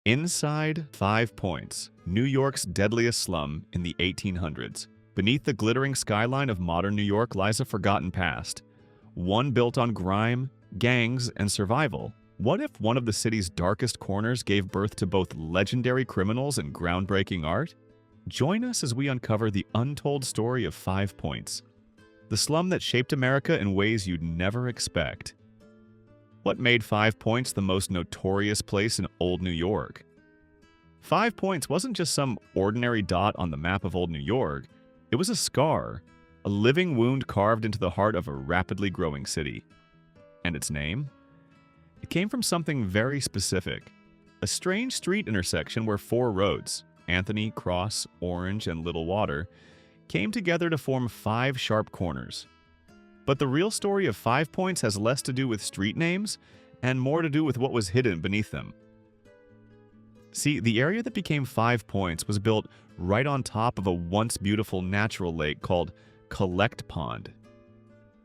Inside 5 Points, New York's deadliest slum in the 1800s. Beneath the glittering skyline of modern New York lies a forgotten past, one built on grime, gangs, and survival. What if one of the city's darkest corners gave birth to both legendary criminals and groundbreaking art? Join us as we uncover the untold story of 5 Points, the slum that shaped America in ways you'd never expect. What made 5 Points the most notorious place in old New York? 5 Points wasn't just some ordinary dot on the map of old New York. It was a scar, a living wound carved into the heart of a rapidly growing city. And its name? It came from something very specific, a strange street intersection where 4 roads, Anthony, Cross, Orange, and Little Water, came together to form 5 sharp corners. But the real story of 5 Points has less to do with street names and more to do with what was hidden beneath them. See, the area that became 5 Points was built right on top of a once beautiful natural lake called Collect Pond.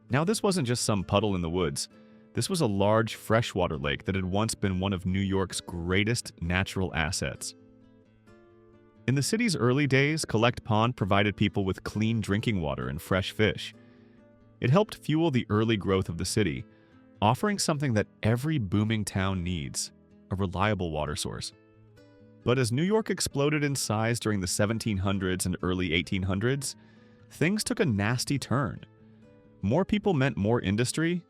Now, this wasn't just some puddle in the woods. This was a large freshwater lake that had once been one of New York's greatest natural assets. In the city's early days, Collect Pond provided people with clean drinking water and fresh fish. It helped fuel the early growth of the city, offering something that every booming town needs, a reliable water source. But as New York exploded in size during the 1700s and early 1800s, things took a nasty turn. More people meant more industry,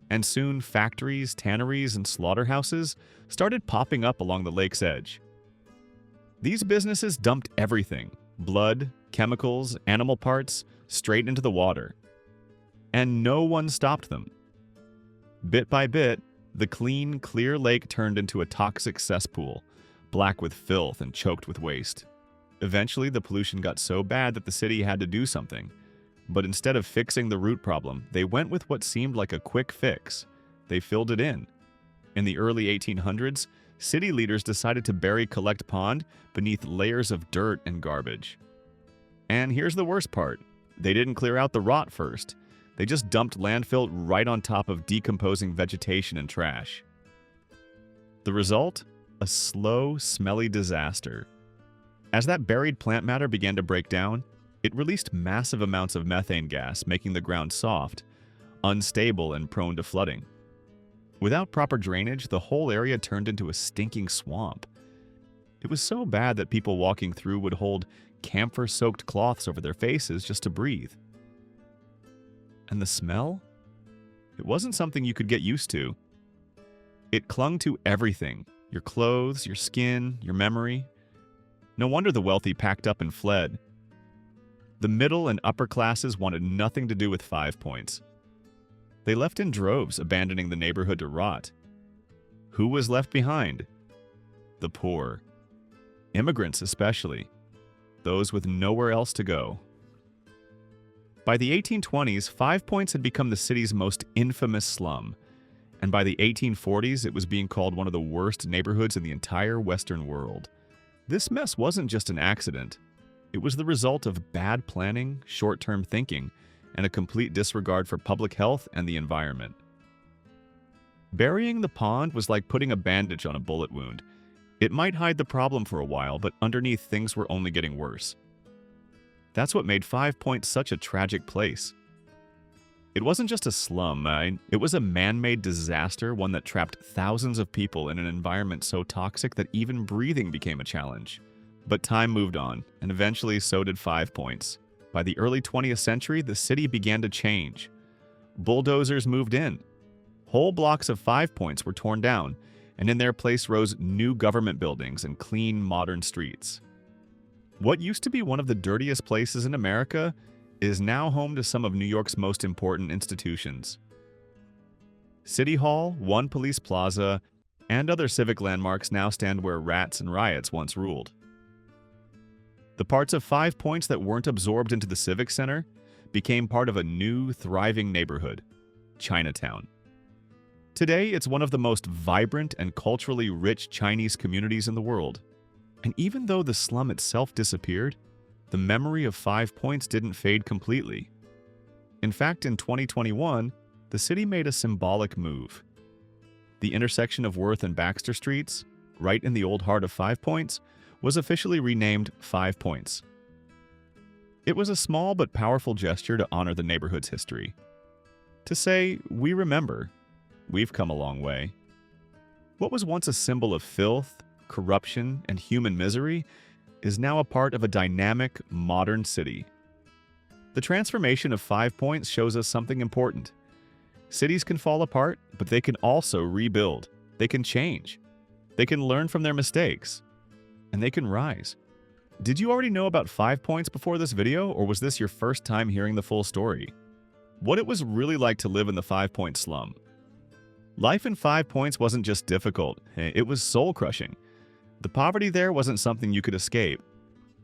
and soon factories, tanneries, and slaughterhouses started popping up along the lake's edge. These businesses dumped everything, blood, chemicals, animal parts, straight into the water. And no one stopped them. Bit by bit, the clean, clear lake turned into a toxic cesspool, black with filth and choked with waste. Eventually, the pollution got so bad that the city had to do something. But instead of fixing the root problem, they went with what seemed like a quick fix. They filled it in. In the early 1800s, city leaders decided to bury Collect Pond beneath layers of dirt and garbage. And here's the worst part. They didn't clear out the rot first. They just dumped landfill right on top of decomposing vegetation and trash. The result? A slow, smelly disaster. As that buried plant matter began to break down, it released massive amounts of methane gas, making the ground soft, unstable, and prone to flooding. Without proper drainage, the whole area turned into a stinking swamp. It was so bad that people walking through would hold camphor-soaked cloths over their faces just to breathe. And the smell? It wasn't something you could get used to. It clung to everything, your clothes, your skin, your memory. No wonder the wealthy packed up and fled. The middle and upper classes wanted nothing to do with 5 Points. They left in droves, abandoning the neighborhood to rot. Who was left behind? The poor. Immigrants especially. Those with nowhere else to go. By the 1820s, 5 Points had become the city's most infamous slum, and by the 1840s, it was being called one of the worst neighborhoods in the entire Western world. This mess wasn't just an accident. It was the result of bad planning, short-term thinking, and a complete disregard for public health and the environment. Burying the pond was like putting a bandage on a bullet wound. It might hide the problem for a while, but underneath things were only getting worse. That's what made 5 Points such a tragic place. It wasn't just a slum, it was a man-made disaster, one that trapped thousands of people in an environment so toxic that even breathing became a challenge. But time moved on, and eventually so did 5 Points. By the early 20th century, the city began to change. Bulldozers moved in. Whole blocks of 5 Points were torn down, and in their place rose new government buildings and clean, modern streets. What used to be one of the dirtiest places in America is now home to some of New York's most important institutions. City Hall, One Police Plaza, and other civic landmarks now stand where rats and riots once ruled. The parts of 5 Points that weren't absorbed into the Civic Center became part of a new, thriving neighborhood, Chinatown. Today, it's one of the most vibrant and culturally rich Chinese communities in the world. And even though the slum itself disappeared, the memory of 5 Points didn't fade completely. In fact, in 2021, the city made a symbolic move. The intersection of Worth and Baxter Streets, right in the old heart of Five Points, was officially renamed Five Points. It was a small but powerful gesture to honor the neighborhood's history. To say, we remember, we've come a long way. What was once a symbol of filth, corruption, and human misery is now a part of a dynamic, modern city. The transformation of Five Points shows us something important. Cities can fall apart, but they can also rebuild. They can change. They can learn from their mistakes. And they can rise. Did you already know about 5 Points before this video, or was this your first time hearing the full story? What it was really like to live in the 5 Point slum. Life in 5 Points wasn't just difficult, it was soul-crushing. The poverty there wasn't something you could escape.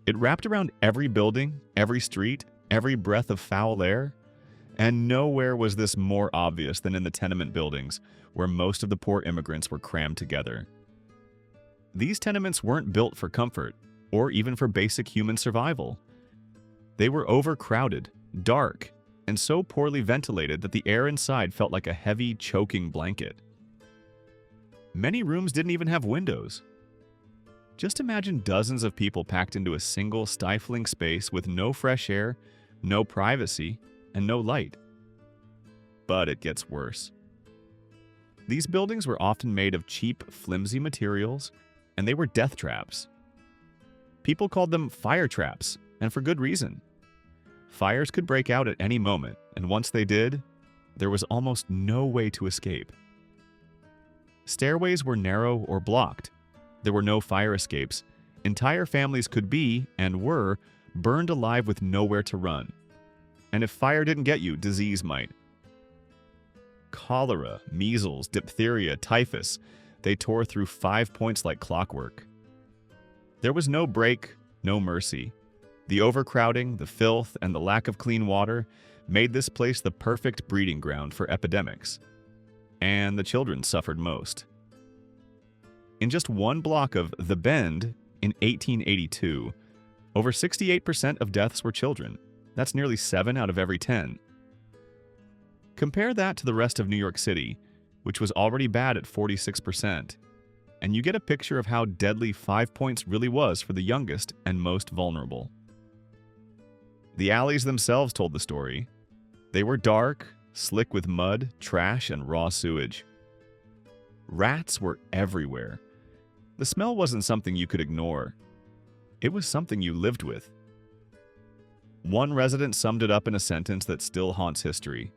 It wrapped around every building, every street, every breath of foul air. And nowhere was this more obvious than in the tenement buildings, where most of the poor immigrants were crammed together. These tenements weren't built for comfort, or even for basic human survival. They were overcrowded, dark, and so poorly ventilated that the air inside felt like a heavy, choking blanket. Many rooms didn't even have windows. Just imagine dozens of people packed into a single, stifling space with no fresh air, no privacy, and no light. But it gets worse. These buildings were often made of cheap, flimsy materials, and they were death traps. People called them fire traps, and for good reason. Fires could break out at any moment, and once they did, there was almost no way to escape. Stairways were narrow or blocked. There were no fire escapes. Entire families could be, and were, burned alive with nowhere to run. And if fire didn't get you, disease might. Cholera, measles, diphtheria, typhus, they tore through 5 Points like clockwork. There was no break, no mercy. The overcrowding, the filth, and the lack of clean water made this place the perfect breeding ground for epidemics. And the children suffered most. In just one block of The Bend in 1882, over 68% of deaths were children. That's nearly 7 out of every 10. Compare that to the rest of New York City, which was already bad at 46%, and you get a picture of how deadly 5 Points really was for the youngest and most vulnerable. The alleys themselves told the story. They were dark, slick with mud, trash, and raw sewage. Rats were everywhere. The smell wasn't something you could ignore. It was something you lived with. One resident summed it up in a sentence that still haunts history.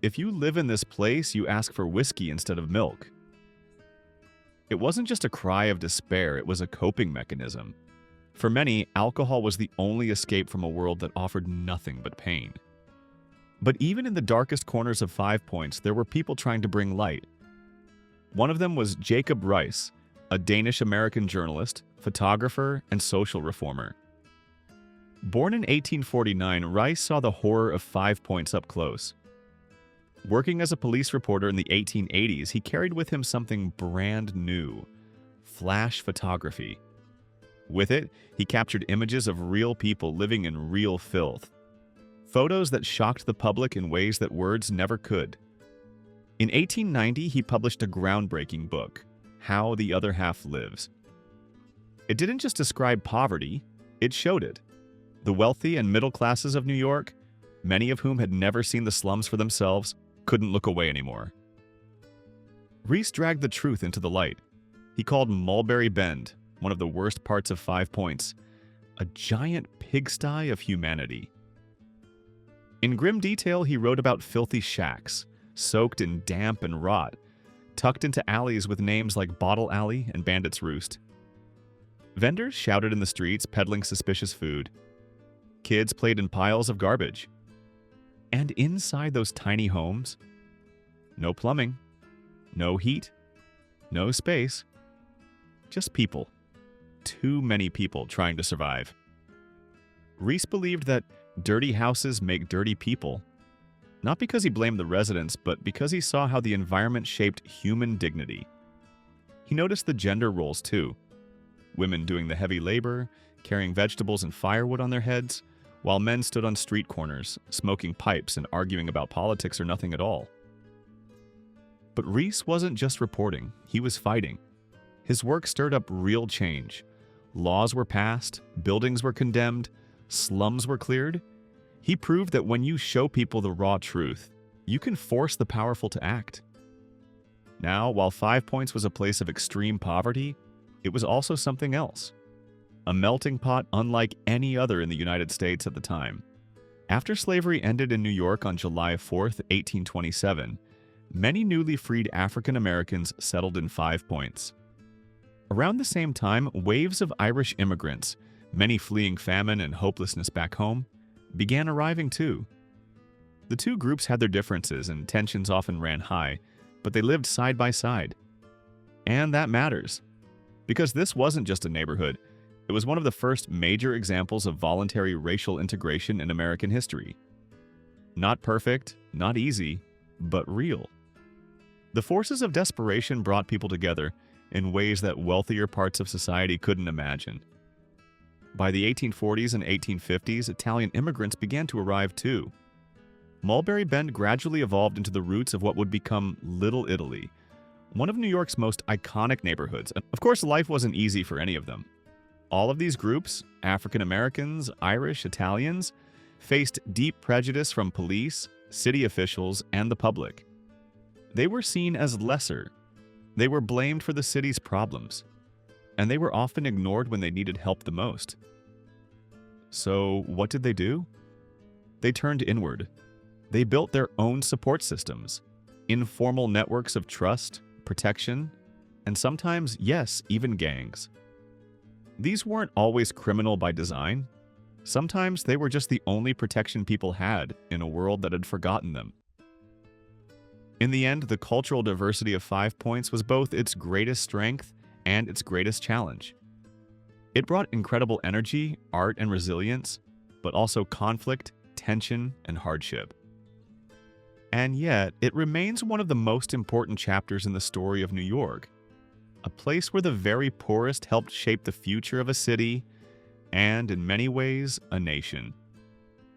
If you live in this place, you ask for whiskey instead of milk. It wasn't just a cry of despair, it was a coping mechanism. For many, alcohol was the only escape from a world that offered nothing but pain. But even in the darkest corners of 5 Points, there were people trying to bring light. One of them was Jacob Riis, a Danish-American journalist, photographer, and social reformer. Born in 1849, Riis saw the horror of 5 Points up close. Working as a police reporter in the 1880s, he carried with him something brand new: flash photography. With it, he captured images of real people living in real filth. Photos that shocked the public in ways that words never could. In 1890, he published a groundbreaking book, How the Other Half Lives. It didn't just describe poverty, it showed it. The wealthy and middle classes of New York, many of whom had never seen the slums for themselves, couldn't look away anymore. Riis dragged the truth into the light. He called Mulberry Bend, one of the worst parts of 5 Points, a giant pigsty of humanity. In grim detail, he wrote about filthy shacks, soaked in damp and rot, tucked into alleys with names like Bottle Alley and Bandit's Roost. Vendors shouted in the streets, peddling suspicious food. Kids played in piles of garbage. And inside those tiny homes, no plumbing, no heat, no space, just people. Too many people trying to survive. Riis believed that dirty houses make dirty people, not because he blamed the residents, but because he saw how the environment shaped human dignity. He noticed the gender roles too. Women doing the heavy labor, carrying vegetables and firewood on their heads, while men stood on street corners, smoking pipes and arguing about politics or nothing at all. But Riis wasn't just reporting, he was fighting. His work stirred up real change. Laws were passed, buildings were condemned, slums were cleared. He proved that when you show people the raw truth, you can force the powerful to act. Now, while 5 Points was a place of extreme poverty, it was also something else. A melting pot unlike any other in the United States at the time. After slavery ended in New York on July 4, 1827, many newly freed African Americans settled in 5 Points. Around the same time, waves of Irish immigrants, many fleeing famine and hopelessness back home, began arriving too. The two groups had their differences and tensions often ran high, but they lived side by side. And that matters, because this wasn't just a neighborhood. It was one of the first major examples of voluntary racial integration in American history. Not perfect, not easy, but real. The forces of desperation brought people together in ways that wealthier parts of society couldn't imagine. By the 1840s and 1850s, Italian immigrants began to arrive too. Mulberry Bend gradually evolved into the roots of what would become Little Italy, one of New York's most iconic neighborhoods. And of course, life wasn't easy for any of them. All of these groups, African Americans, Irish, Italians, faced deep prejudice from police, city officials, and the public. They were seen as lesser. They were blamed for the city's problems, and they were often ignored when they needed help the most. So, what did they do? They turned inward. They built their own support systems, informal networks of trust, protection, and sometimes, yes, even gangs. These weren't always criminal by design. Sometimes they were just the only protection people had in a world that had forgotten them. In the end, the cultural diversity of 5 Points was both its greatest strength and its greatest challenge. It brought incredible energy, art, and resilience, but also conflict, tension, and hardship. And yet, it remains one of the most important chapters in the story of New York, a place where the very poorest helped shape the future of a city and, in many ways, a nation.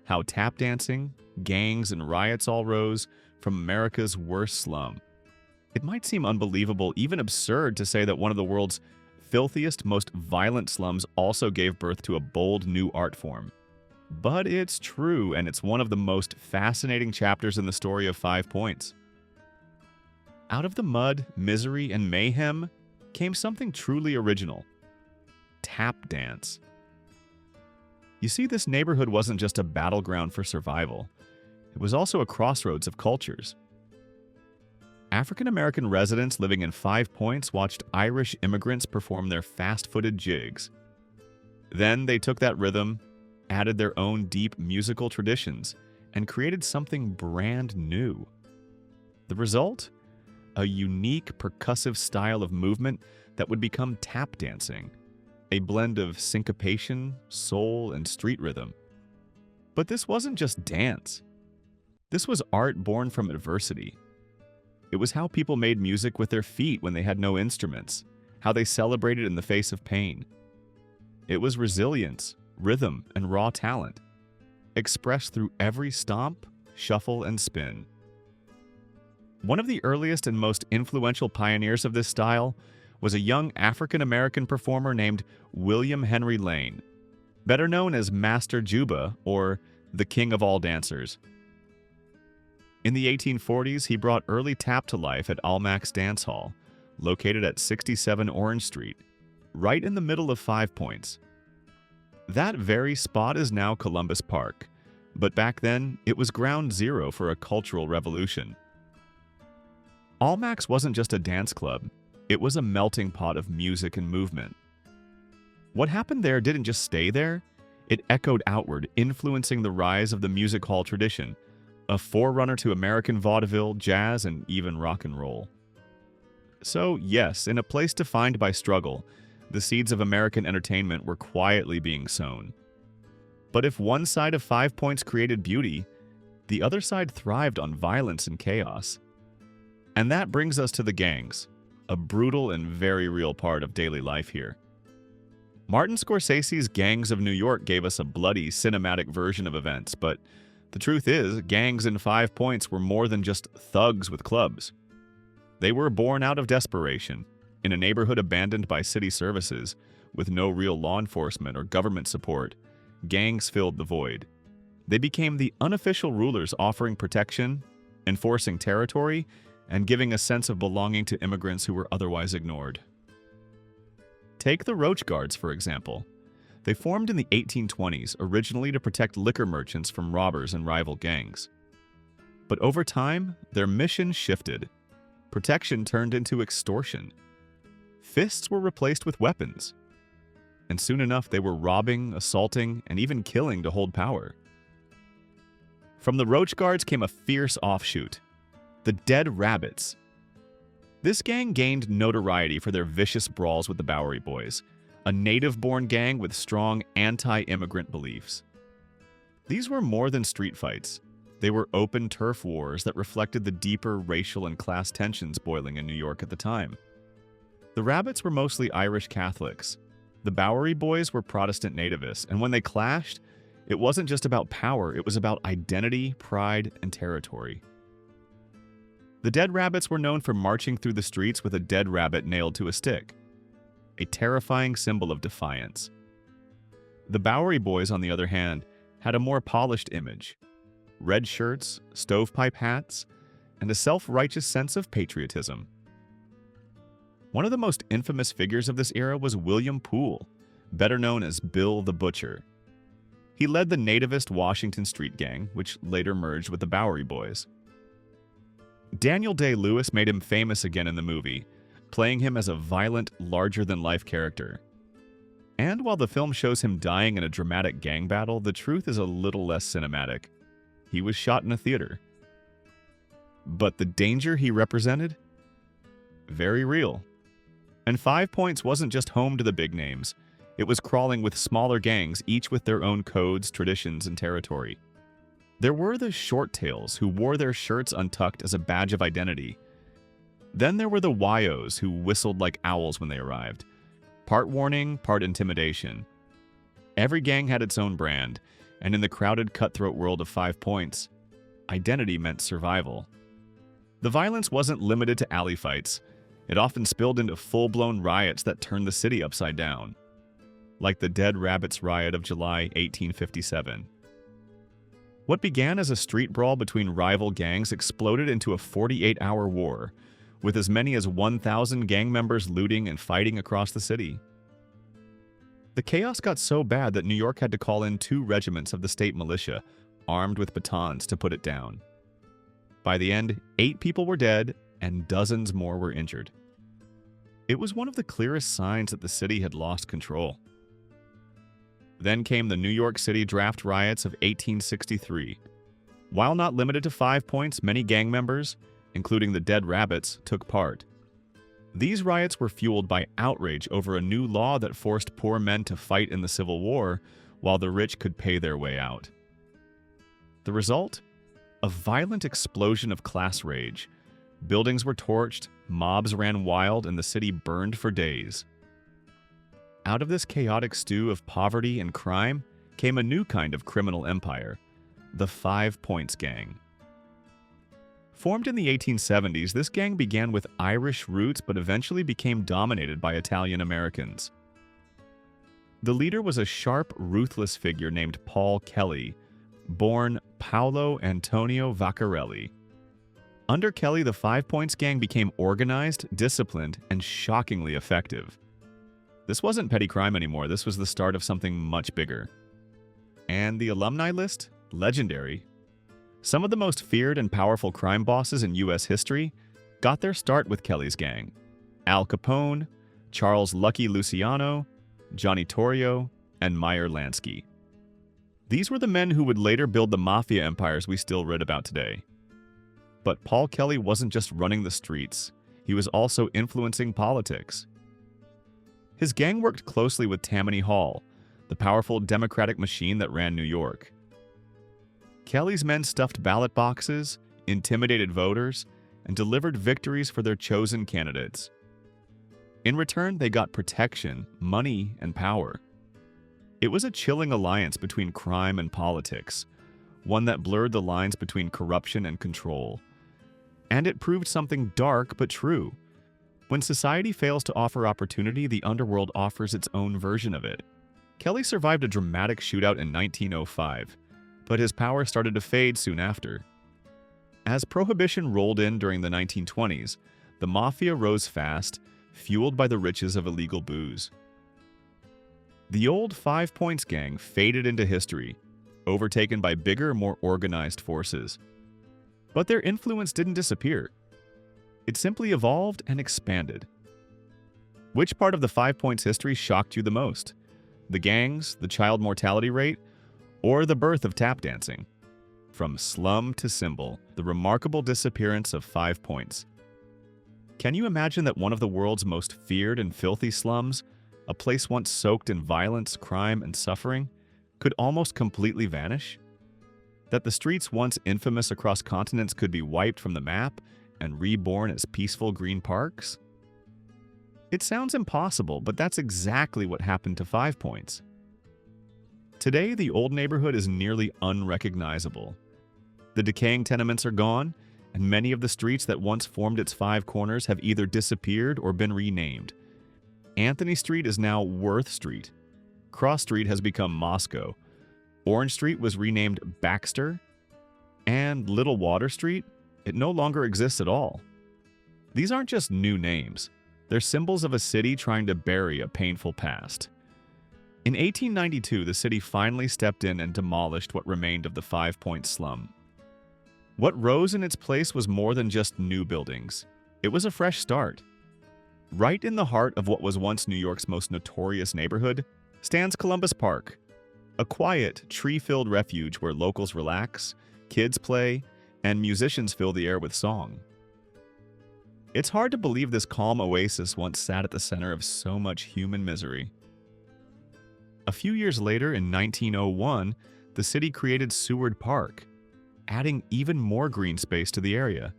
How tap dancing, gangs, and riots all rose from America's worst slum. It might seem unbelievable, even absurd, to say that one of the world's filthiest, most violent slums also gave birth to a bold new art form. But it's true, and it's one of the most fascinating chapters in the story of 5 Points. Out of the mud, misery, and mayhem came something truly original: tap dance. You see, this neighborhood wasn't just a battleground for survival. It was also a crossroads of cultures. African American residents living in 5 Points watched Irish immigrants perform their fast-footed jigs. Then they took that rhythm, added their own deep musical traditions, and created something brand new. The result? A unique percussive style of movement that would become tap dancing, a blend of syncopation, soul, and street rhythm. But this wasn't just dance. This was art born from adversity. It was how people made music with their feet when they had no instruments, how they celebrated in the face of pain. It was resilience, rhythm, and raw talent, expressed through every stomp, shuffle, and spin. One of the earliest and most influential pioneers of this style was a young African-American performer named William Henry Lane, better known as Master Juba, or the King of All Dancers. In the 1840s, he brought early tap to life at Almack's Dance Hall, located at 67 Orange Street, right in the middle of 5 Points. That very spot is now Columbus Park, but back then, it was ground zero for a cultural revolution. Almack's wasn't just a dance club, it was a melting pot of music and movement. What happened there didn't just stay there, it echoed outward, influencing the rise of the music hall tradition, a forerunner to American vaudeville, jazz, and even rock and roll. So yes, in a place defined by struggle, the seeds of American entertainment were quietly being sown. But if one side of 5 Points created beauty, the other side thrived on violence and chaos. And that brings us to the gangs, a brutal and very real part of daily life here. Martin Scorsese's Gangs of New York gave us a bloody, cinematic version of events, but the truth is, gangs in 5 Points were more than just thugs with clubs. They were born out of desperation, In a neighborhood abandoned by city services, with no real law enforcement or government support, gangs filled the void. They became the unofficial rulers, offering protection, enforcing territory, and giving a sense of belonging to immigrants who were otherwise ignored. Take the Roach Guards, for example. They formed in the 1820s, originally to protect liquor merchants from robbers and rival gangs. But over time, their mission shifted. Protection turned into extortion. Fists were replaced with weapons. And soon enough, they were robbing, assaulting, and even killing to hold power. From the Roach Guards came a fierce offshoot, the Dead Rabbits. This gang gained notoriety for their vicious brawls with the Bowery Boys, a native-born gang with strong anti-immigrant beliefs. These were more than street fights. They were open turf wars that reflected the deeper racial and class tensions boiling in New York at the time. The Rabbits were mostly Irish Catholics. The Bowery Boys were Protestant nativists, and when they clashed, it wasn't just about power, it was about identity, pride, and territory. The Dead Rabbits were known for marching through the streets with a dead rabbit nailed to a stick, a terrifying symbol of defiance. The Bowery Boys, on the other hand, had a more polished image: red shirts, stovepipe hats, and a self-righteous sense of patriotism. One of the most infamous figures of this era was William Poole, better known as Bill the Butcher. He led the nativist Washington Street Gang, which later merged with the Bowery Boys. Daniel Day-Lewis made him famous again in the movie, playing him as a violent, larger-than-life character. And while the film shows him dying in a dramatic gang battle, the truth is a little less cinematic. He was shot in a theater. But the danger he represented? Very real. And 5 Points wasn't just home to the big names. It was crawling with smaller gangs, each with their own codes, traditions, and territory. There were the short tails, who wore their shirts untucked as a badge of identity. Then there were the Wyos, who whistled like owls when they arrived. Part warning, part intimidation. Every gang had its own brand, and in the crowded, cutthroat world of 5 Points, identity meant survival. The violence wasn't limited to alley fights. It often spilled into full-blown riots that turned the city upside down, like the Dead Rabbits riot of July 1857. What began as a street brawl between rival gangs exploded into a 48-hour war, with as many as 1,000 gang members looting and fighting across the city. The chaos got so bad that New York had to call in 2 regiments of the state militia, armed with batons, to put it down. By the end, 8 people were dead, and dozens more were injured. It was one of the clearest signs that the city had lost control. Then came the New York City draft riots of 1863. While not limited to 5 Points, many gang members, including the Dead Rabbits, took part. These riots were fueled by outrage over a new law that forced poor men to fight in the Civil War while the rich could pay their way out. The result? A violent explosion of class rage. Buildings were torched, mobs ran wild, and the city burned for days. Out of this chaotic stew of poverty and crime came a new kind of criminal empire, the 5 Points Gang. Formed in the 1870s, this gang began with Irish roots but eventually became dominated by Italian Americans. The leader was a sharp, ruthless figure named Paul Kelly, born Paolo Antonio Vaccarelli. Under Kelly, the 5 Points Gang became organized, disciplined, and shockingly effective. This wasn't petty crime anymore, this was the start of something much bigger. And the alumni list? Legendary. Some of the most feared and powerful crime bosses in U.S. history got their start with Kelly's gang. Al Capone, Charles Lucky Luciano, Johnny Torrio, and Meyer Lansky. These were the men who would later build the mafia empires we still read about today. But Paul Kelly wasn't just running the streets, he was also influencing politics. His gang worked closely with Tammany Hall, the powerful Democratic machine that ran New York. Kelly's men stuffed ballot boxes, intimidated voters, and delivered victories for their chosen candidates. In return, they got protection, money, and power. It was a chilling alliance between crime and politics, one that blurred the lines between corruption and control. And it proved something dark but true. When society fails to offer opportunity, the underworld offers its own version of it. Kelly survived a dramatic shootout in 1905, but his power started to fade soon after. As Prohibition rolled in during the 1920s, the mafia rose fast, fueled by the riches of illegal booze. The old Five Points gang faded into history, overtaken by bigger, more organized forces. But their influence didn't disappear. It simply evolved and expanded. Which part of the Five Points history shocked you the most? The gangs, the child mortality rate, or the birth of tap dancing? From slum to symbol, the remarkable disappearance of 5 Points. Can you imagine that one of the world's most feared and filthy slums, a place once soaked in violence, crime, and suffering, could almost completely vanish? That the streets once infamous across continents could be wiped from the map and reborn as peaceful green parks? It sounds impossible, but that's exactly what happened to 5 Points. Today, the old neighborhood is nearly unrecognizable. The decaying tenements are gone, and many of the streets that once formed its 5 corners have either disappeared or been renamed. Anthony Street is now Worth Street. Cross Street has become Moscow. Orange Street was renamed Baxter. And Little Water Street, it no longer exists at all. These aren't just new names. They're symbols of a city trying to bury a painful past. In 1892, the city finally stepped in and demolished what remained of the 5 Points slum. What rose in its place was more than just new buildings. It was a fresh start. Right in the heart of what was once New York's most notorious neighborhood stands Columbus Park, a quiet, tree-filled refuge where locals relax, kids play, and musicians fill the air with song. It's hard to believe this calm oasis once sat at the center of so much human misery. A few years later, in 1901, the city created Seward Park, adding even more green space to the area.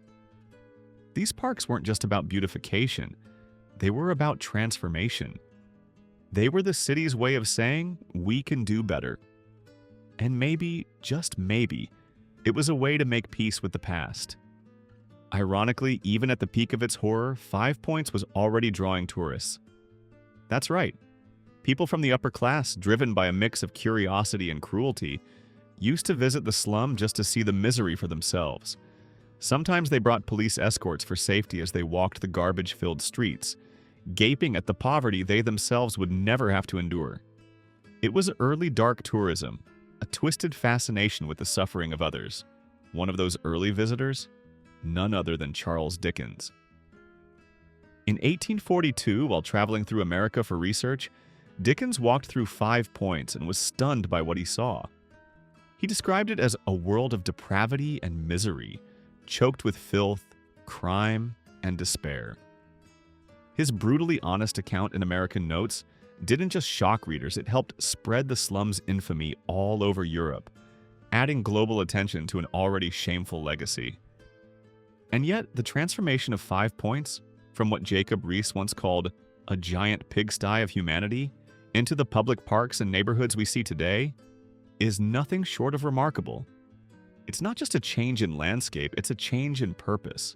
These parks weren't just about beautification, they were about transformation. They were the city's way of saying, we can do better. And maybe, just maybe, it was a way to make peace with the past. Ironically, even at the peak of its horror, 5 Points was already drawing tourists. That's right. People from the upper class, driven by a mix of curiosity and cruelty, used to visit the slum just to see the misery for themselves. Sometimes they brought police escorts for safety as they walked the garbage-filled streets, gaping at the poverty they themselves would never have to endure. It was early dark tourism, a twisted fascination with the suffering of others. One of those early visitors? None other than Charles Dickens. In 1842, while traveling through America for research, Dickens walked through 5 Points and was stunned by what he saw. He described it as a world of depravity and misery, choked with filth, crime, and despair. His brutally honest account in American Notes didn't just shock readers, it helped spread the slum's infamy all over Europe, adding global attention to an already shameful legacy. And yet, the transformation of 5 Points, from what Jacob Riis once called a giant pigsty of humanity, into the public parks and neighborhoods we see today, is nothing short of remarkable. It's not just a change in landscape, it's a change in purpose.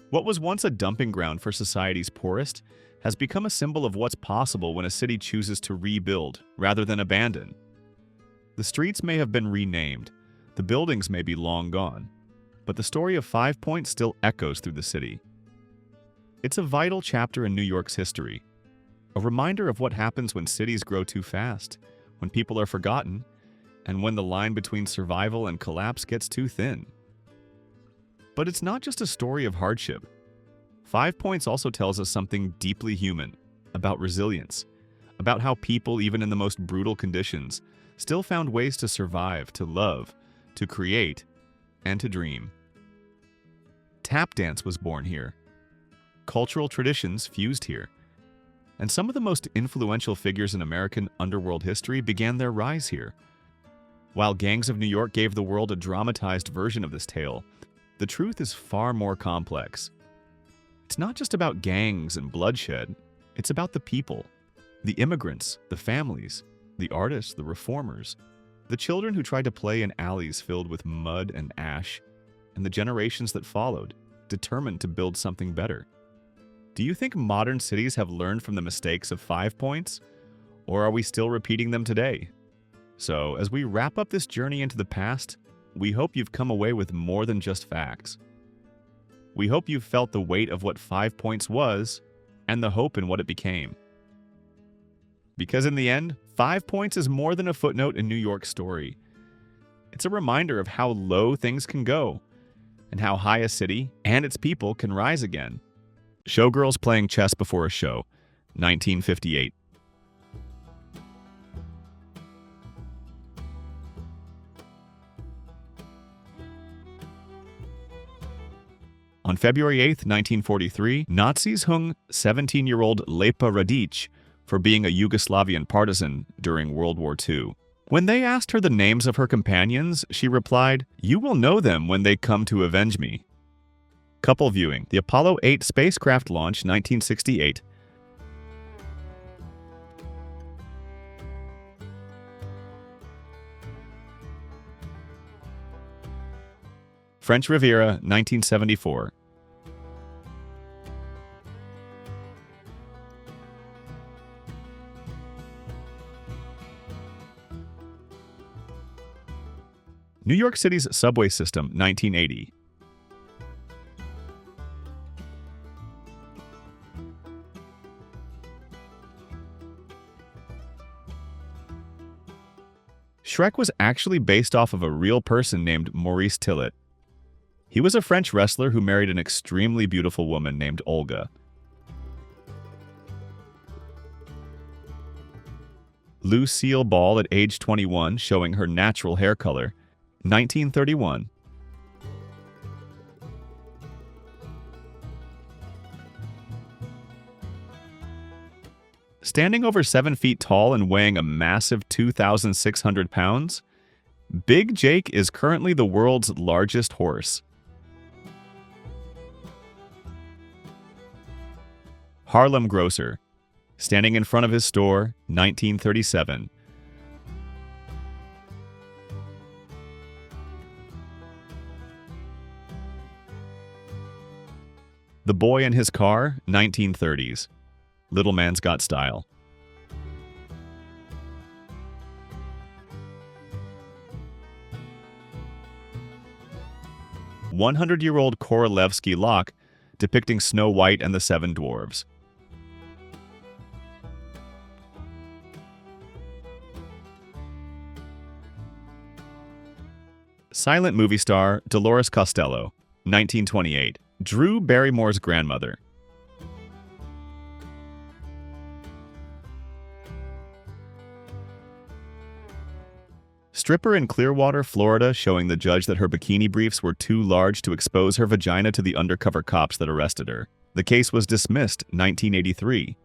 What was once a dumping ground for society's poorest has become a symbol of what's possible when a city chooses to rebuild rather than abandon. The streets may have been renamed, the buildings may be long gone, but the story of 5 Points still echoes through the city. It's a vital chapter in New York's history, a reminder of what happens when cities grow too fast, when people are forgotten, and when the line between survival and collapse gets too thin. But it's not just a story of hardship. 5 Points also tells us something deeply human, about resilience, about how people, even in the most brutal conditions, still found ways to survive, to love, to create, and to dream. Tap dance was born here. Cultural traditions fused here. And some of the most influential figures in American underworld history began their rise here. While Gangs of New York gave the world a dramatized version of this tale, the truth is far more complex. It's not just about gangs and bloodshed, it's about the people, the immigrants, the families, the artists, the reformers, the children who tried to play in alleys filled with mud and ash, and the generations that followed, determined to build something better. Do you think modern cities have learned from the mistakes of 5 points? Or are we still repeating them today? So, as we wrap up this journey into the past, we hope you've come away with more than just facts. We hope you've felt the weight of what 5 points was and the hope in what it became. Because in the end, 5 points is more than a footnote in New York's story. It's a reminder of how low things can go and how high a city and its people can rise again. Showgirls playing chess before a show, 1958. On February 8, 1943, Nazis hung 17-year-old Lepa Radic for being a Yugoslavian partisan during World War II. When they asked her the names of her companions, she replied, "You will know them when they come to avenge me." Couple viewing, the Apollo 8 spacecraft launch, 1968. French Riviera, 1974. New York City's subway system, 1980. Shrek was actually based off of a real person named Maurice Tillet. He was a French wrestler who married an extremely beautiful woman named Olga. Lucille Ball at age 21, showing her natural hair color, 1931. Standing over 7 feet tall and weighing a massive 2,600 pounds, Big Jake is currently the world's largest horse. Harlem Grocer, standing in front of his store, 1937. The Boy in His Car, 1930s. Little Man's Got Style. "100-year-old Korolevsky lock depicting Snow White and the Seven Dwarfs." Silent movie star Dolores Costello, 1928. Drew Barrymore's grandmother. Stripper in Clearwater, Florida, showing the judge that her bikini briefs were too large to expose her vagina to the undercover cops that arrested her. The case was dismissed, 1983.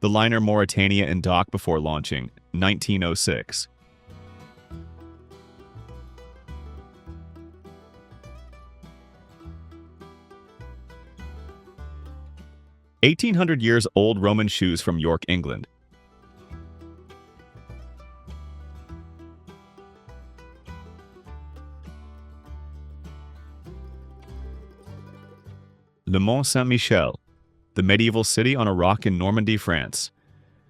The liner Mauritania in dock before launching, 1906. 1800 years old Roman shoes from York, England. Le Mont Saint-Michel, the medieval city on a rock in Normandy, France.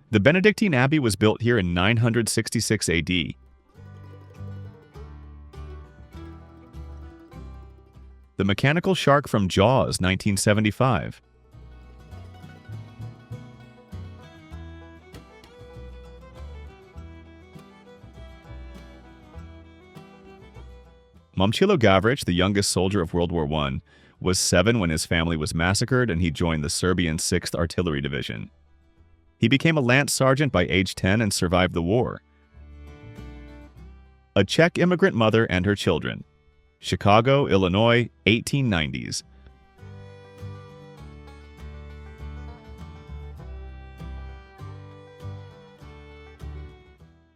The Benedictine Abbey was built here in 966 AD. The mechanical shark from Jaws, 1975. Momcilo Gavrich, the youngest soldier of World War I, was 7 when his family was massacred and he joined the Serbian 6th Artillery Division. He became a lance sergeant by age 10 and survived the war. A Czech immigrant mother and her children. Chicago, Illinois, 1890s.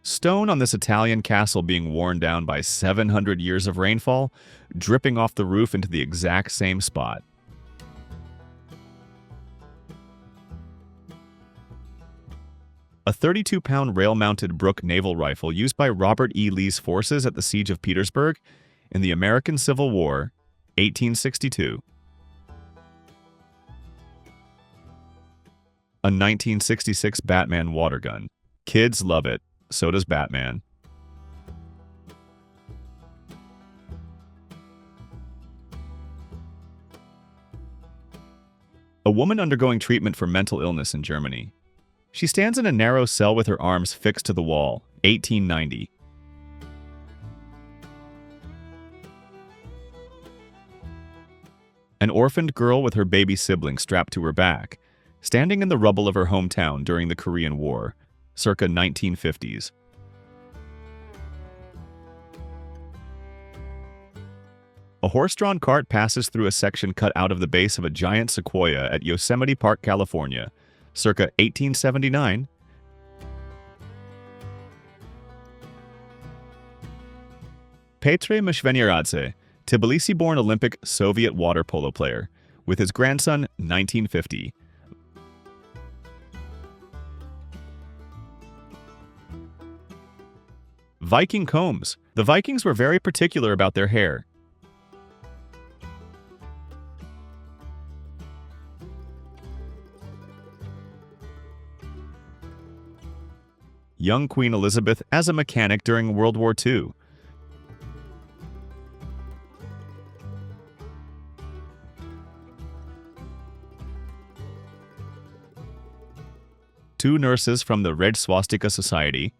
Stone on this Italian castle being worn down by 700 years of rainfall, dripping off the roof into the exact same spot. A 32-pound rail-mounted Brooke naval rifle used by Robert E. Lee's forces at the Siege of Petersburg in the American Civil War, 1862. A 1966 Batman water gun. Kids love it. So does Batman. A woman undergoing treatment for mental illness in Germany. She stands in a narrow cell with her arms fixed to the wall. 1890. An orphaned girl with her baby sibling strapped to her back, standing in the rubble of her hometown during the Korean War, circa 1950s. A horse-drawn cart passes through a section cut out of the base of a giant sequoia at Yosemite Park, California, circa 1879. Petr Mshvenyaradze, Tbilisi-born Olympic Soviet water polo player, with his grandson, 1950. Viking combs. The Vikings were very particular about their hair. Young Queen Elizabeth as a mechanic during World War II. Two nurses from the Red Swastika Society,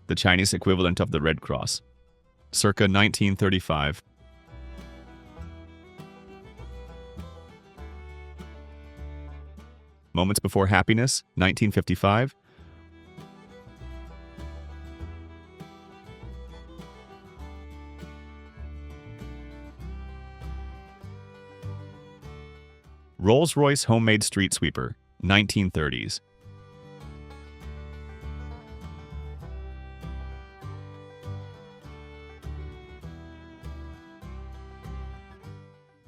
the Chinese equivalent of the Red Cross, circa 1935. Moments Before Happiness, 1955. Rolls-Royce homemade street sweeper, 1930s.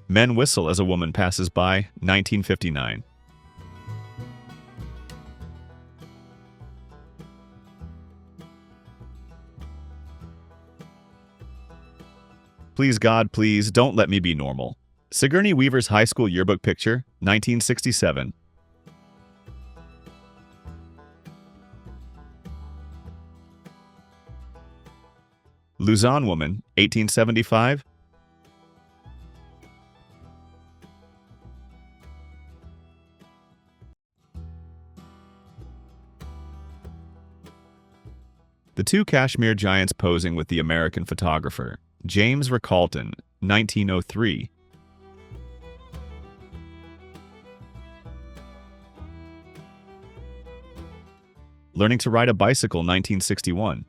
Men whistle as a woman passes by, 1959. Please God, please, don't let me be normal. Sigourney Weaver's high school yearbook picture, 1967. Luzon woman, 1875. The two Kashmir giants posing with the American photographer, James Ricalton, 1903. Learning to ride a bicycle, 1961.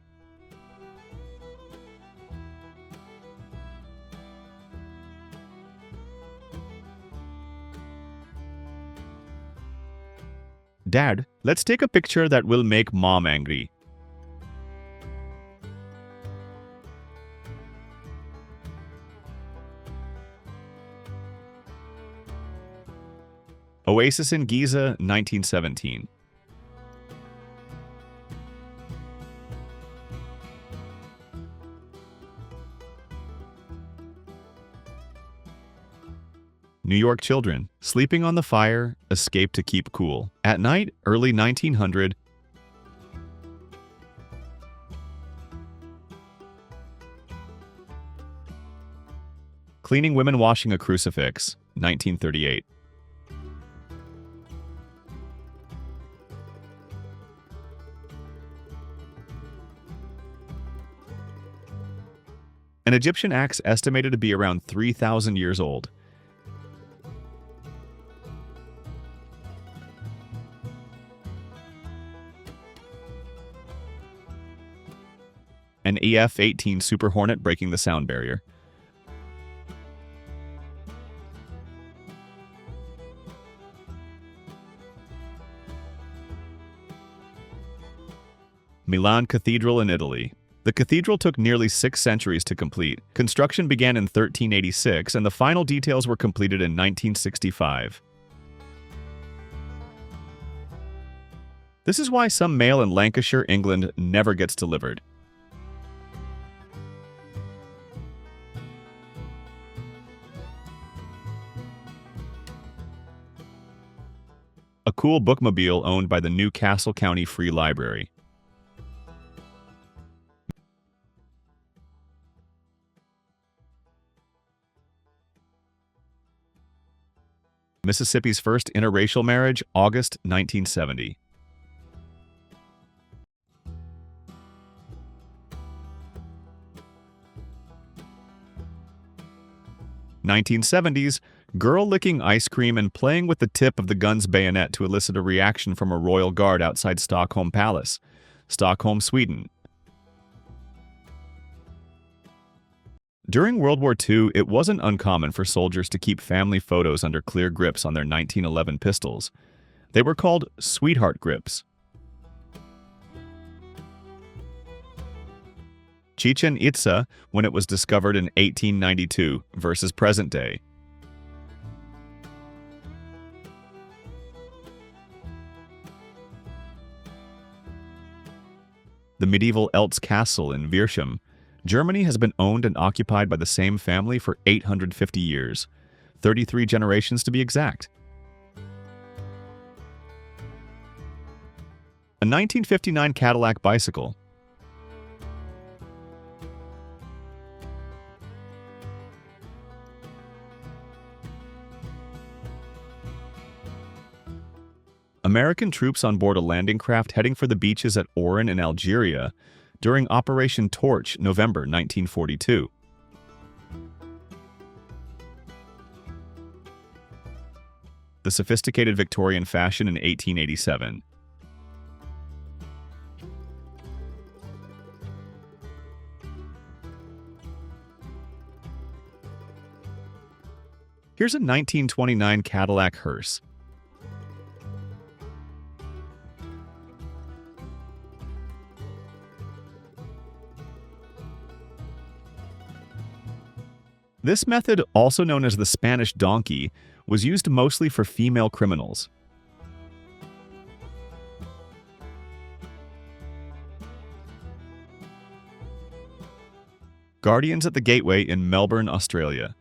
Dad, let's take a picture that will make Mom angry. Oasis in Giza, 1917. New York children, sleeping on the fire, escape to keep cool. At night, early 1900. Cleaning women washing a crucifix, 1938. An Egyptian axe estimated to be around 3,000 years old. An EF-18 Super Hornet breaking the sound barrier. Milan Cathedral in Italy. The cathedral took nearly 6 centuries to complete. Construction began in 1386, and the final details were completed in 1965. This is why some mail in Lancashire, England, never gets delivered. A cool bookmobile owned by the New Castle County Free Library. Mississippi's first interracial marriage, August 1970. 1970s, girl licking ice cream and playing with the tip of the gun's bayonet to elicit a reaction from a royal guard outside Stockholm Palace, Stockholm, Sweden. During World War II, it wasn't uncommon for soldiers to keep family photos under clear grips on their 1911 pistols. They were called sweetheart grips. Chichen Itza, when it was discovered in 1892, versus present day. The medieval Eltz Castle in Virchum, Germany has been owned and occupied by the same family for 850 years, 33 generations to be exact. A 1959 Cadillac bicycle. American troops on board a landing craft heading for the beaches at Oran in Algeria during Operation Torch, November 1942. The sophisticated Victorian fashion in 1887. Here's a 1929 Cadillac hearse. This method, also known as the Spanish donkey, was used mostly for female criminals. Guardians at the Gateway in Melbourne, Australia.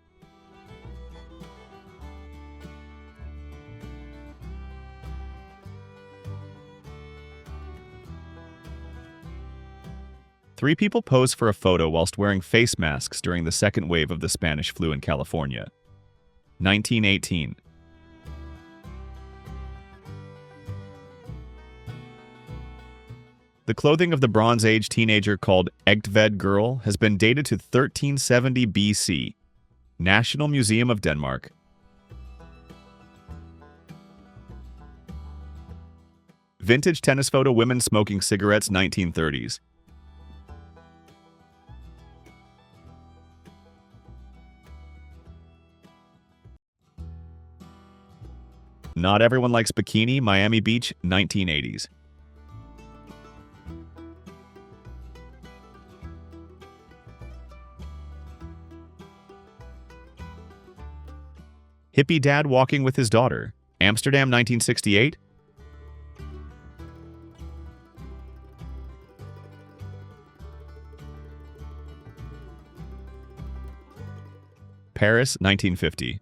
Three people pose for a photo whilst wearing face masks during the second wave of the Spanish flu in California. 1918. The clothing of the Bronze Age teenager called Egtved girl has been dated to 1370 BC. National Museum of Denmark. Vintage tennis photo women smoking cigarettes, 1930s. Not everyone likes bikini, Miami Beach, 1980s. Hippie dad walking with his daughter, Amsterdam, 1968. Paris, 1950.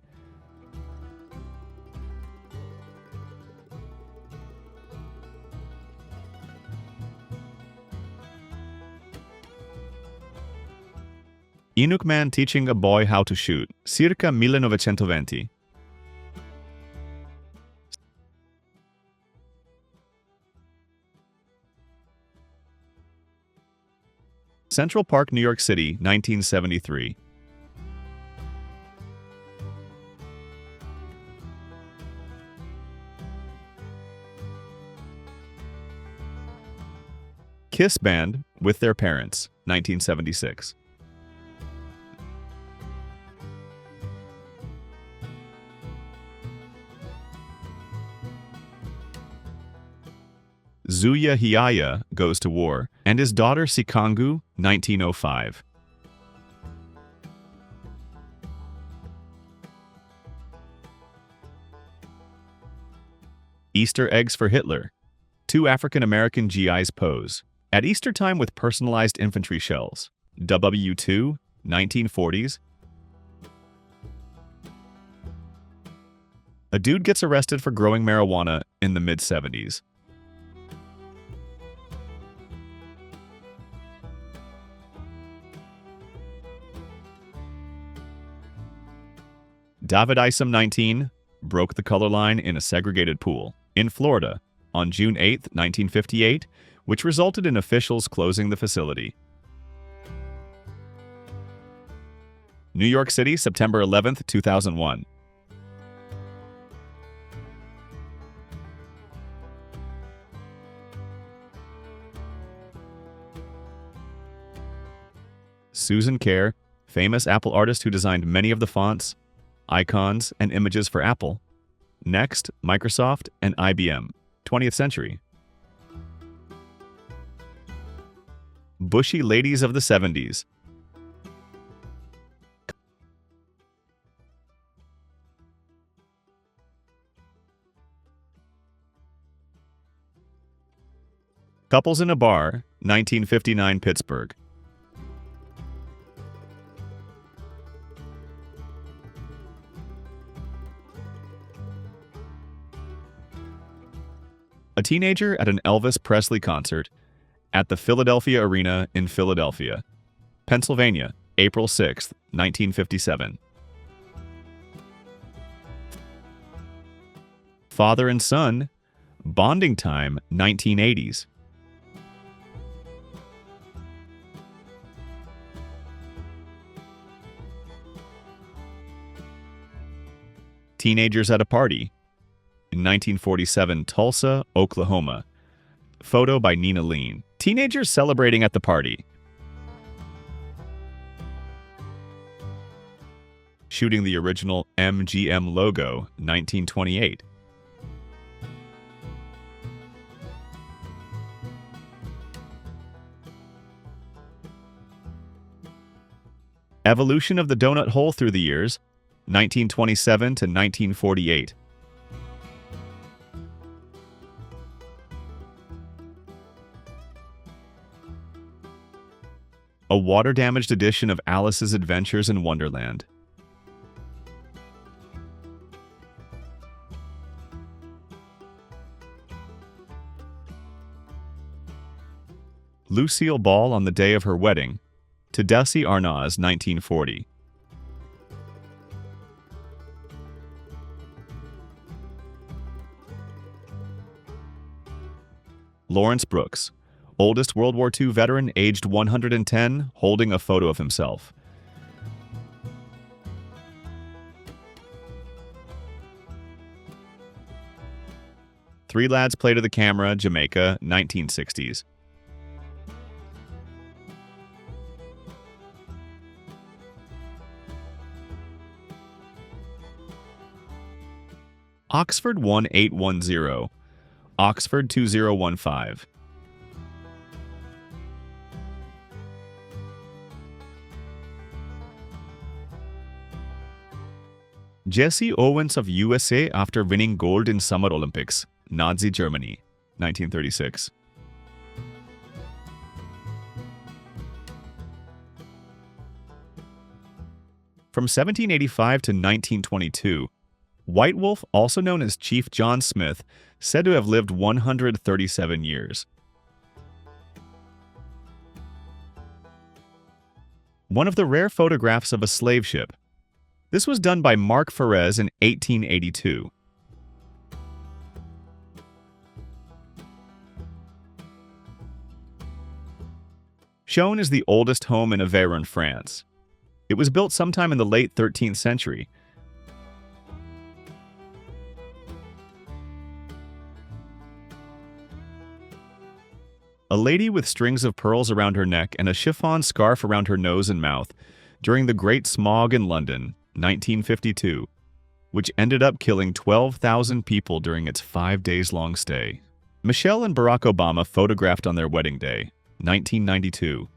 Inuk man teaching a boy how to shoot, circa 1920. Central Park, New York City, 1973. Kiss Band with their parents, 1976. Zuya Hiaya goes to war, and his daughter Sikangu, 1905. Easter eggs for Hitler. Two African-American GIs pose. At Easter time with personalized infantry shells. WW2, 1940s. A dude gets arrested for growing marijuana in the mid-70s. David Isom, 19, broke the color line in a segregated pool in Florida on June 8, 1958, which resulted in officials closing the facility. New York City, September 11, 2001. Susan Kare, famous Apple artist who designed many of the fonts, icons, and images for Apple. Next, Microsoft and IBM, 20th century. Bushy ladies of the 70s. Couples in a bar, 1959 Pittsburgh. A teenager at an Elvis Presley concert at the Philadelphia Arena in Philadelphia, Pennsylvania, April 6, 1957. Father and son, bonding time, 1980s. Teenagers at a party, in 1947, Tulsa, Oklahoma. Photo by Nina Lean. Teenagers celebrating at the party. Shooting the original MGM logo, 1928. Evolution of the donut hole through the years, 1927 to 1948. A water-damaged edition of Alice's Adventures in Wonderland. Lucille Ball on the day of her wedding, to Desi Arnaz, 1940. Lawrence Brooks, oldest World War II veteran, aged 110, holding a photo of himself. Three lads play to the camera, Jamaica, 1960s. Oxford 1810, Oxford 2015. Jesse Owens of USA after winning gold in Summer Olympics, Nazi Germany, 1936. From 1785 to 1922, White Wolf, also known as Chief John Smith, said to have lived 137 years. One of the rare photographs of a slave ship. This was done by Mark Ferez in 1882. Shown is the oldest home in Aveyron, France. It was built sometime in the late 13th century. A lady with strings of pearls around her neck and a chiffon scarf around her nose and mouth during the Great Smog in London, 1952, which ended up killing 12,000 people during its 5 days long stay. Michelle and Barack Obama photographed on their wedding day, 1992.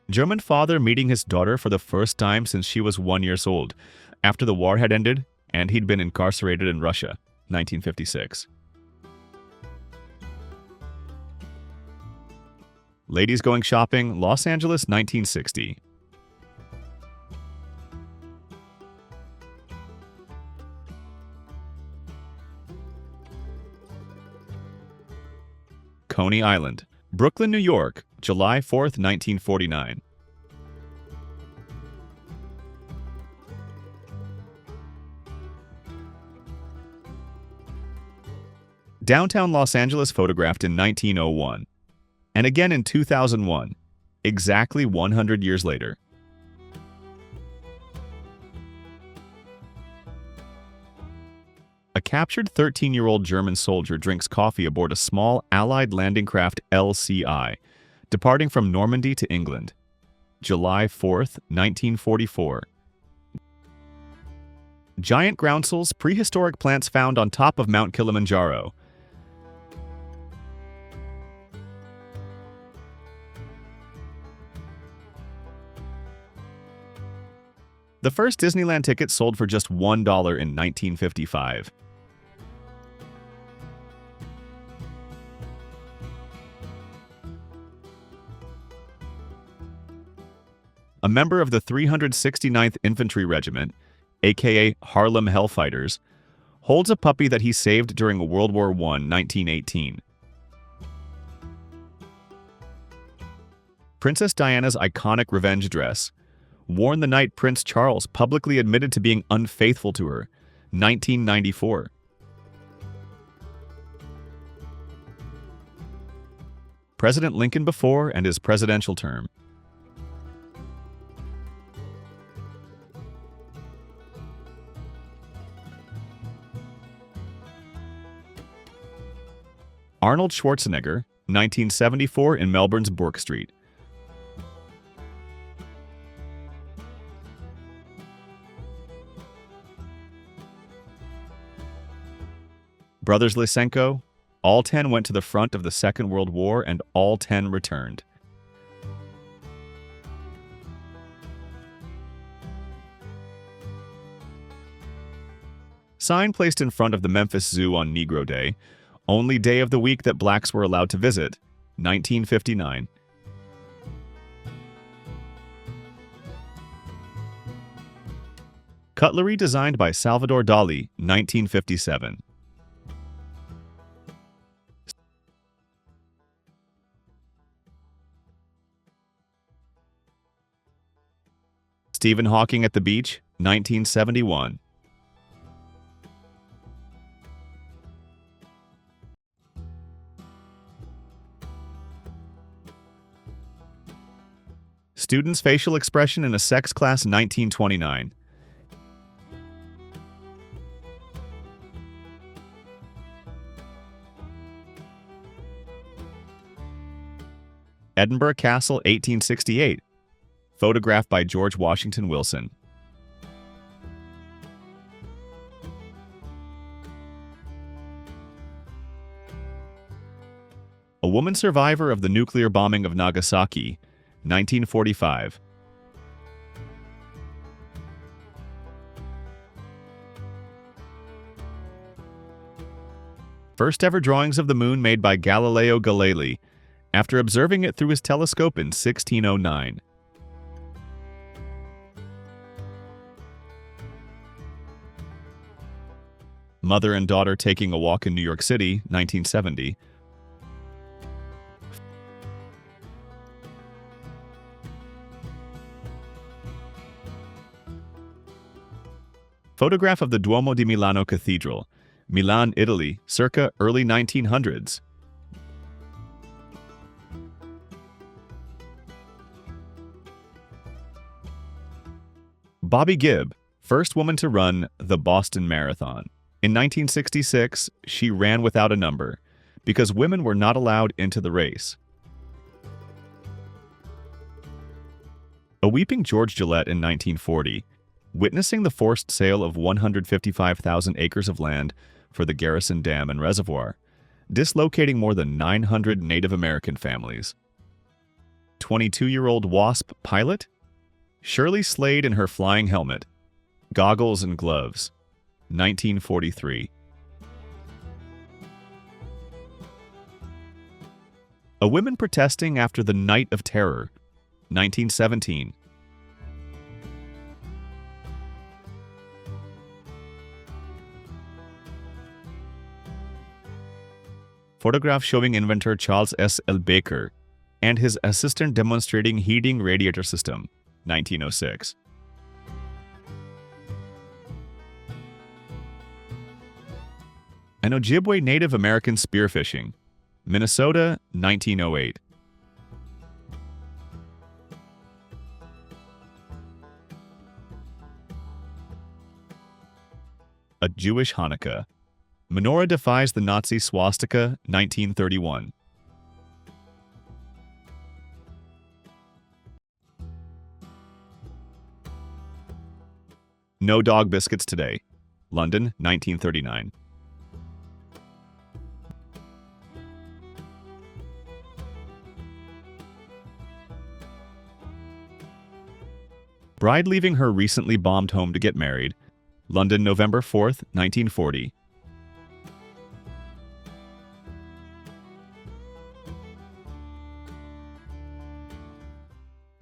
German father meeting his daughter for the first time since she was 1 year old, after the war had ended and he'd been incarcerated in Russia, 1956. Ladies going shopping, Los Angeles, 1960. Coney Island, Brooklyn, New York, July 4th, 1949. Downtown Los Angeles photographed in 1901, and again in 2001, exactly 100 years later. A captured 13-year-old German soldier drinks coffee aboard a small Allied landing craft LCI, departing from Normandy to England. July 4th, 1944. Giant groundsels, prehistoric plants found on top of Mount Kilimanjaro. The first Disneyland ticket sold for just $1 in 1955. A member of the 369th Infantry Regiment, aka Harlem Hellfighters, holds a puppy that he saved during World War I, 1918. Princess Diana's iconic revenge dress, worn the night Prince Charles publicly admitted to being unfaithful to her, 1994. President Lincoln before and his presidential term. Arnold Schwarzenegger, 1974 in Melbourne's Bourke Street. Brothers Lysenko, all 10 went to the front of the Second World War and all 10 returned. Sign placed in front of the Memphis Zoo on Negro Day, only day of the week that blacks were allowed to visit, 1959. Cutlery designed by Salvador Dali, 1957. Stephen Hawking at the beach, 1971. Student's facial expression in a sex class, 1929. Edinburgh Castle, 1868. Photographed by George Washington Wilson. A woman survivor of the nuclear bombing of Nagasaki, 1945. First ever drawings of the moon made by Galileo Galilei, after observing it through his telescope in 1609. Mother and daughter taking a walk in New York City, 1970. Photograph of the Duomo di Milano Cathedral, Milan, Italy, circa early 1900s. Bobby Gibb, first woman to run the Boston Marathon. In 1966, she ran without a number because women were not allowed into the race. A weeping George Gillette in 1940, witnessing the forced sale of 155,000 acres of land for the Garrison Dam and Reservoir, dislocating more than 900 Native American families. 22-year-old WASP pilot? Shirley Slade in her flying helmet, goggles and gloves, 1943. A women protesting after the Night of Terror, 1917. Photograph showing inventor Charles S. L. Baker and his assistant demonstrating heating radiator system, 1906. An Ojibwe Native American spearfishing, Minnesota, 1908. A Jewish Hanukkah. Menorah defies the Nazi swastika, 1931. No dog biscuits today, London, 1939. Bride leaving her recently bombed home to get married, London, November 4th, 1940.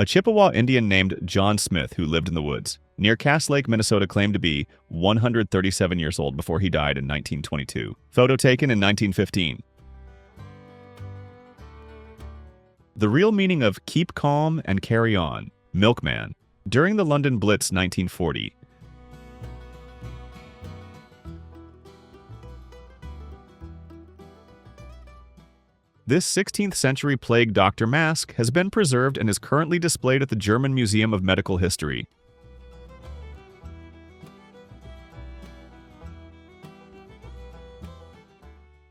A Chippewa Indian named John Smith who lived in the woods near Cass Lake, Minnesota, claimed to be 137 years old before he died in 1922. Photo taken in 1915. The real meaning of keep calm and carry on, milkman, during the London Blitz 1940. This 16th century plague doctor mask has been preserved and is currently displayed at the German Museum of Medical History.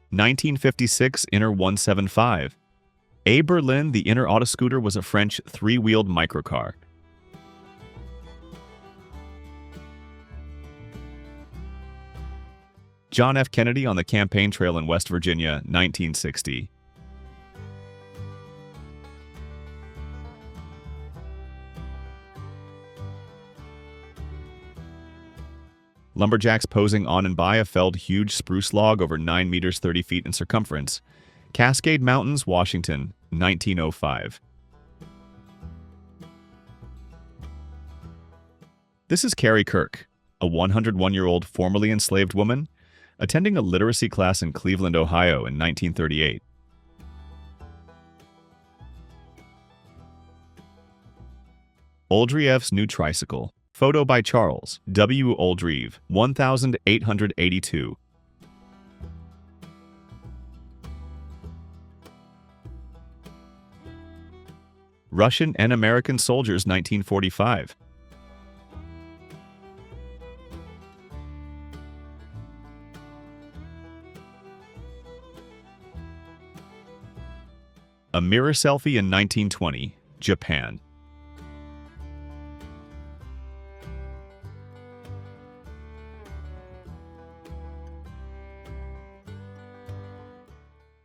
(1956) Inner 175. A. Berlin, the Inner Autoscooter was a French three-wheeled microcar. John F. Kennedy on the campaign trail in West Virginia, 1960. Lumberjacks posing on and by a felled huge spruce log over 9 meters 30 feet in circumference. Cascade Mountains, Washington, 1905. This is Carrie Kirk, a 101-year-old formerly enslaved woman, attending a literacy class in Cleveland, Ohio in 1938. Oldriev's new tricycle. Photo by Charles W. Oldrieve, 1882. Russian and American soldiers, 1945. A mirror selfie in 1920, Japan.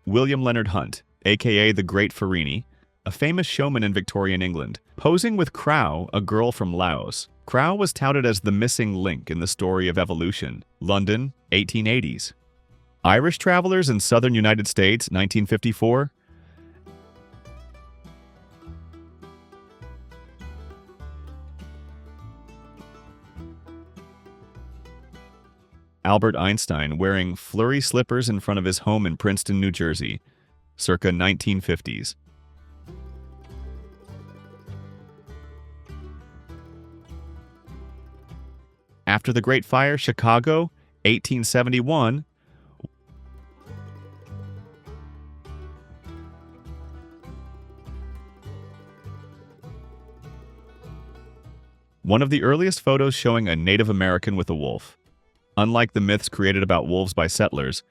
William Leonard Hunt, aka the Great Farini, a famous showman in Victorian England, posing with Crow, a girl from Laos. Crow was touted as the missing link in the story of evolution. London, 1880s. Irish travelers in southern United States, 1954. Albert Einstein wearing flurry slippers in front of his home in Princeton, New Jersey, circa 1950s. After the Great Fire, Chicago, 1871. One of the earliest photos showing a Native American with a wolf. Unlike the myths created about wolves by settlers,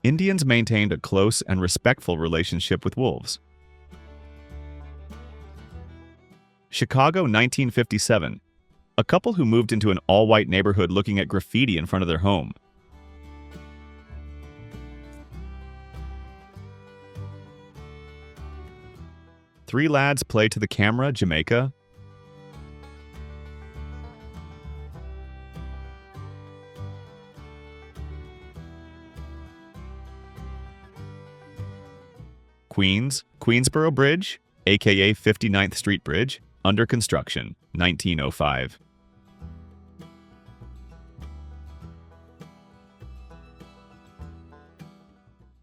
Indians maintained a close and respectful relationship with wolves. Chicago, 1957. A couple who moved into an all-white neighborhood looking at graffiti in front of their home. Three lads play to the camera, Jamaica. Queensboro Bridge, aka 59th Street Bridge, under construction, 1905.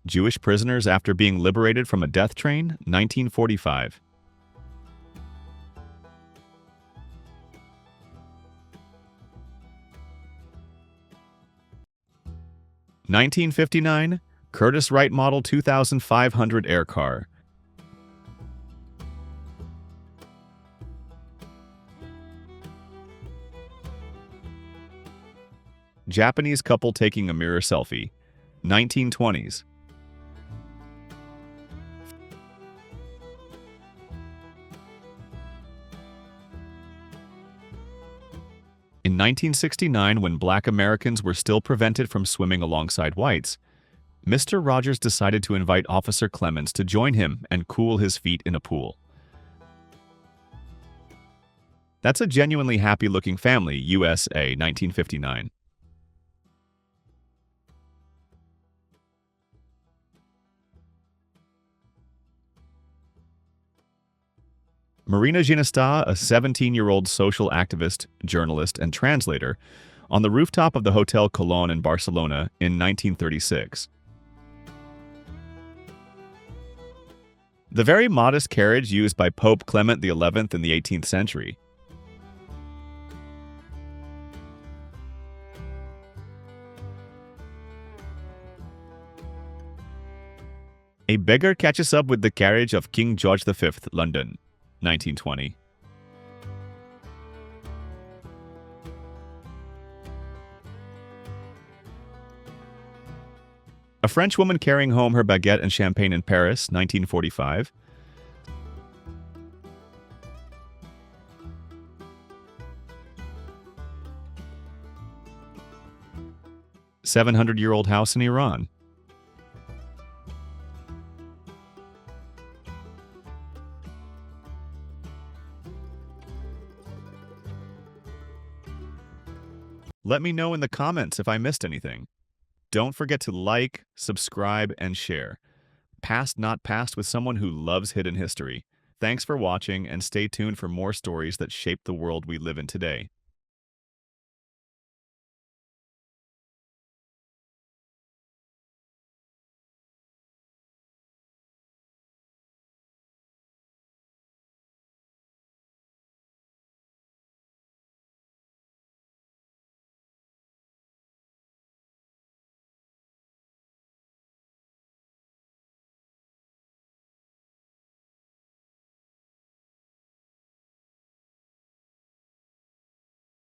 Jewish prisoners after being liberated from a death train, 1945. (1959) Curtiss-Wright Model 2500 air car. Japanese couple taking a mirror selfie, 1920s. In 1969, when Black Americans were still prevented from swimming alongside whites, Mr. Rogers decided to invite Officer Clemens to join him and cool his feet in a pool. That's a genuinely happy-looking family, USA, 1959. Marina Ginesta, a 17-year-old social activist, journalist, and translator, on the rooftop of the Hotel Colón in Barcelona in 1936. The very modest carriage used by Pope Clement XI in the 18th century. A beggar catches up with the carriage of King George V, London, 1920. A French woman carrying home her baguette and champagne in Paris, 1945. "700-year-old house in Iran." Let me know in the comments if I missed anything. Don't forget to like, subscribe, and share. Past Not Past with someone who loves hidden history. Thanks for watching, and stay tuned for more stories that shape the world we live in today.